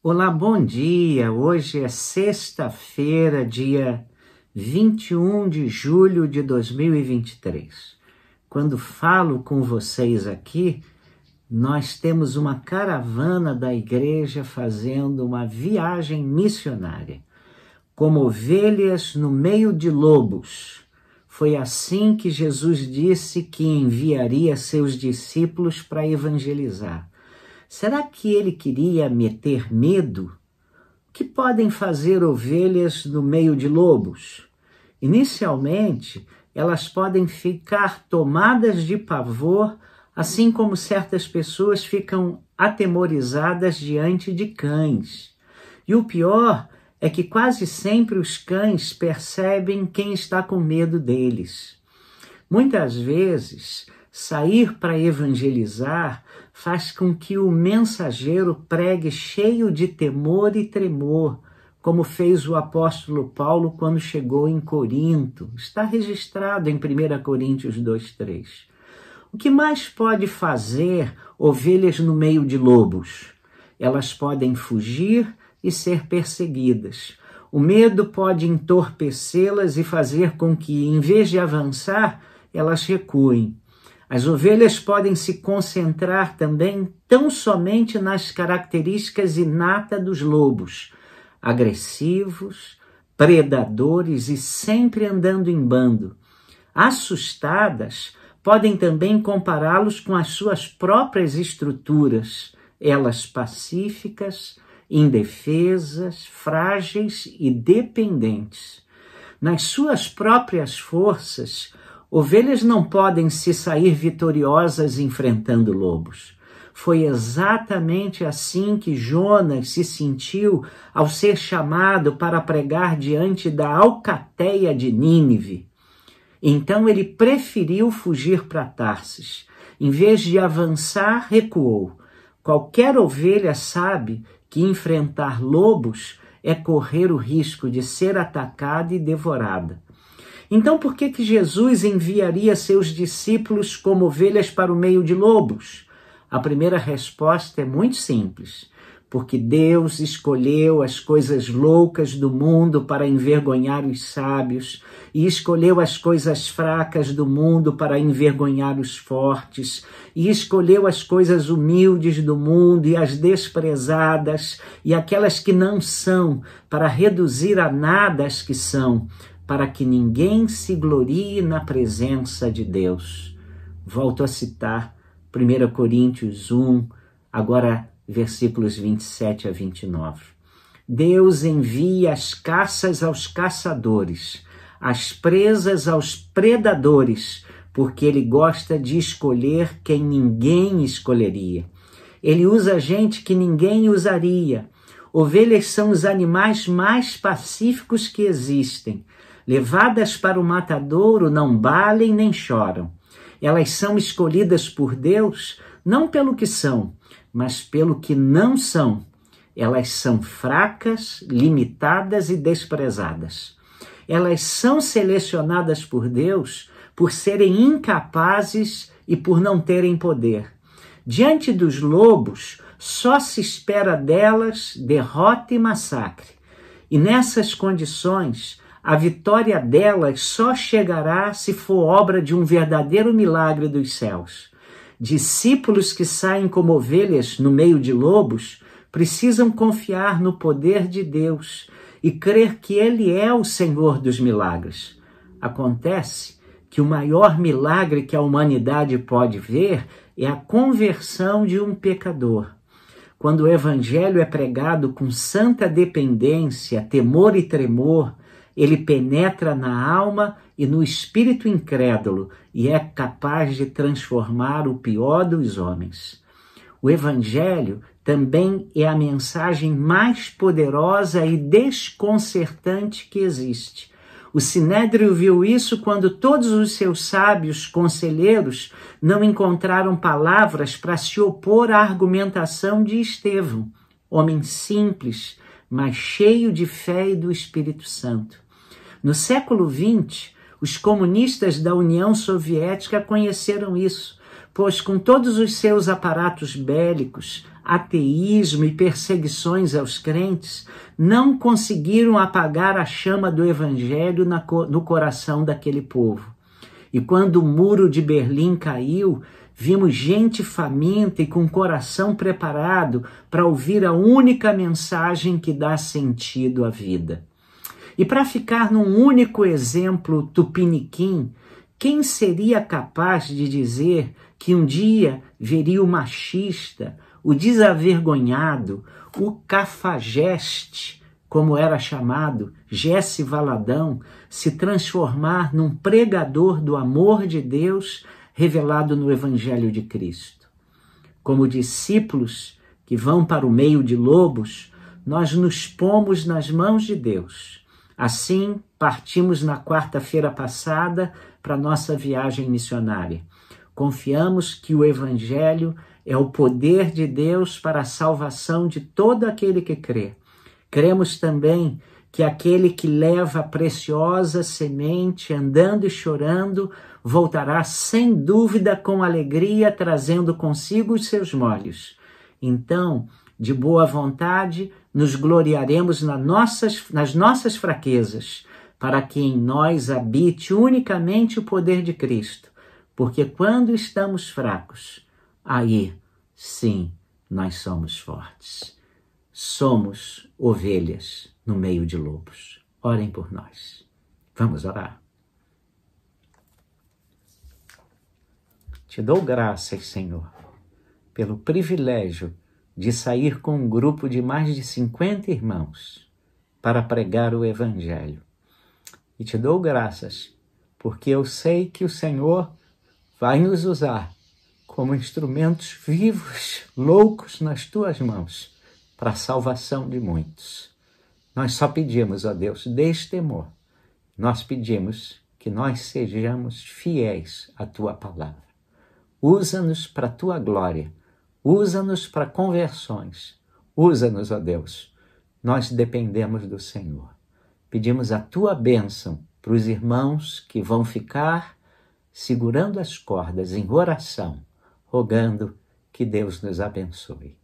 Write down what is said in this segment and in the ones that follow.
Olá, bom dia. Hoje é sexta-feira, dia 21 de julho de 2023. Quando falo com vocês aqui, nós temos uma caravana da igreja fazendo uma viagem missionária, como ovelhas no meio de lobos. Foi assim que Jesus disse que enviaria seus discípulos para evangelizar. Será que ele queria meter medo? O que podem fazer ovelhas no meio de lobos? Inicialmente, elas podem ficar tomadas de pavor, assim como certas pessoas ficam atemorizadas diante de cães. E o pior é que quase sempre os cães percebem quem está com medo deles. Muitas vezes, sair para evangelizar faz com que o mensageiro pregue cheio de temor e tremor, como fez o apóstolo Paulo quando chegou em Corinto. Está registrado em 1 Coríntios 2:3. O que mais pode fazer ovelhas no meio de lobos? Elas podem fugir e ser perseguidas. O medo pode entorpecê-las e fazer com que, em vez de avançar, elas recuem. As ovelhas podem se concentrar também tão somente nas características inatas dos lobos, agressivos, predadores e sempre andando em bando. Assustadas, podem também compará-los com as suas próprias estruturas, elas pacíficas, indefesas, frágeis e dependentes. Nas suas próprias forças, ovelhas não podem se sair vitoriosas enfrentando lobos. Foi exatamente assim que Jonas se sentiu ao ser chamado para pregar diante da alcateia de Nínive. Então ele preferiu fugir para Tarsis. Em vez de avançar, recuou. Qualquer ovelha sabe que enfrentar lobos é correr o risco de ser atacada e devorada. Então, por que Jesus enviaria seus discípulos como ovelhas para o meio de lobos? A primeira resposta é muito simples. Porque Deus escolheu as coisas loucas do mundo para envergonhar os sábios, e escolheu as coisas fracas do mundo para envergonhar os fortes, e escolheu as coisas humildes do mundo e as desprezadas, e aquelas que não são, para reduzir a nada as que são, para que ninguém se glorie na presença de Deus. Volto a citar 1 Coríntios 1, agora versículos 27 a 29. Deus envia as caças aos caçadores, as presas aos predadores, porque Ele gosta de escolher quem ninguém escolheria. Ele usa gente que ninguém usaria. Ovelhas são os animais mais pacíficos que existem. Levadas para o matadouro, não balem nem choram. Elas são escolhidas por Deus não pelo que são, mas pelo que não são. Elas são fracas, limitadas e desprezadas. Elas são selecionadas por Deus por serem incapazes e por não terem poder. Diante dos lobos, só se espera delas derrota e massacre. E nessas condições, a vitória delas só chegará se for obra de um verdadeiro milagre dos céus. Discípulos que saem como ovelhas no meio de lobos precisam confiar no poder de Deus e crer que Ele é o Senhor dos milagres. Acontece que o maior milagre que a humanidade pode ver é a conversão de um pecador. Quando o evangelho é pregado com santa dependência, temor e tremor, ele penetra na alma e no espírito incrédulo e é capaz de transformar o pior dos homens. O Evangelho também é a mensagem mais poderosa e desconcertante que existe. O Sinédrio viu isso quando todos os seus sábios conselheiros não encontraram palavras para se opor à argumentação de Estevão, homem simples, mas cheio de fé e do Espírito Santo. No século XX, os comunistas da União Soviética conheceram isso, pois com todos os seus aparatos bélicos, ateísmo e perseguições aos crentes, não conseguiram apagar a chama do evangelho no coração daquele povo. E quando o muro de Berlim caiu, vimos gente faminta e com o coração preparado para ouvir a única mensagem que dá sentido à vida. E para ficar num único exemplo tupiniquim, quem seria capaz de dizer que um dia veria o machista, o desavergonhado, o cafajeste, como era chamado, Jesse Valadão, se transformar num pregador do amor de Deus revelado no Evangelho de Cristo? Como discípulos que vão para o meio de lobos, nós nos pomos nas mãos de Deus. Assim, partimos na quarta-feira passada para nossa viagem missionária. Confiamos que o Evangelho é o poder de Deus para a salvação de todo aquele que crê. Cremos também que aquele que leva a preciosa semente, andando e chorando, voltará sem dúvida com alegria, trazendo consigo os seus molhos. Então, de boa vontade, nos gloriaremos nas nossas fraquezas, para que em nós habite unicamente o poder de Cristo, porque quando estamos fracos, aí sim nós somos fortes. Somos ovelhas no meio de lobos. Orem por nós. Vamos orar. Te dou graças, Senhor, pelo privilégio de sair com um grupo de mais de 50 irmãos para pregar o Evangelho. E te dou graças, porque eu sei que o Senhor vai nos usar como instrumentos vivos, loucos nas tuas mãos, para a salvação de muitos. Nós só pedimos, ó Deus, destemor. Nós pedimos que nós sejamos fiéis à tua palavra. Usa-nos para a tua glória. Usa-nos para conversões. Usa-nos, ó Deus. Nós dependemos do Senhor. Pedimos a tua bênção para os irmãos que vão ficar segurando as cordas em oração, rogando que Deus nos abençoe.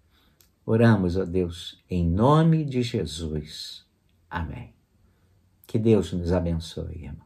Oramos, ó Deus, em nome de Jesus. Amém. Que Deus nos abençoe, irmão.